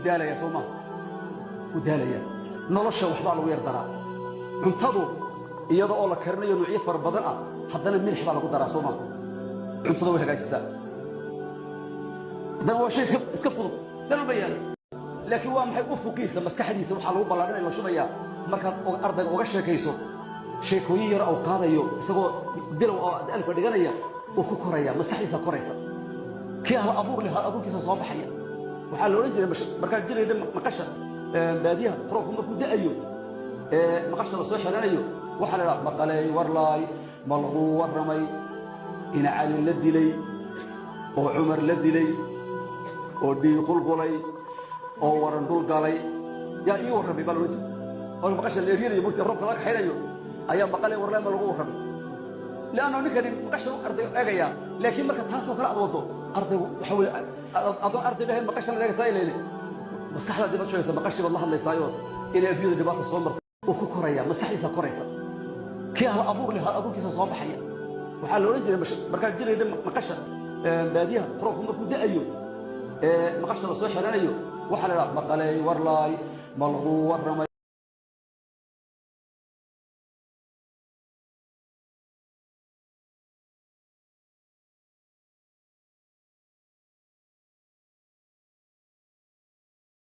daalaya Soomaa ku daalaya nolosha waxba lagu yardaraa cuntadu iyada oo la karinayo nuucyo far badan ah haddana milix baa lagu daraa Soomaa cuntada way hagaajisaa haddana waa shay iska fudud dal bayaan laakiin waa maxay u fuqiisa maskaxdiisa waxa lagu ballaarinaya shubayaa markaad ardayga uga sheekayso sheekooyin yar oo qaadayo isagoo bilow oo alfa dhiganaya oo ku koraya maskaxdiisa koraysa kii hal abuur leh hal abuurkiisa soo baxaya waxa la oran jiray marka jiray maqasha baadiyaha roobku markuu da'ayo maqasha la soo xiranayo waxa la yiraahdaa maqalay warlaay malqu warramay ina cali la dilay oo umar la dilay oo dhiiqul qolay oo waran dul galay yaa ii warramay bal wajh oo maqasha la yiriyo markii roobka laga xirayo ayaa maqalay warlaay malqu warramay لأنه نكرم مقشر أرض أجيا لكن مركز تاسو كلا أضوضه أرض وحوي أضو أرض له مقشر اللي سايله مسكحة دي بشوي مقشر والله اللي سايور إلى بيو دبات الصومر وكوريا مسكحة سكوريسا كي هلا أبوك له أبوك يسوع صوب حيا وحلو رجل مركز جري مقشر باديها خروج هم كده أيو مقشر الصحيح أيو وحلا مقالي ورلاي ملغو ورمي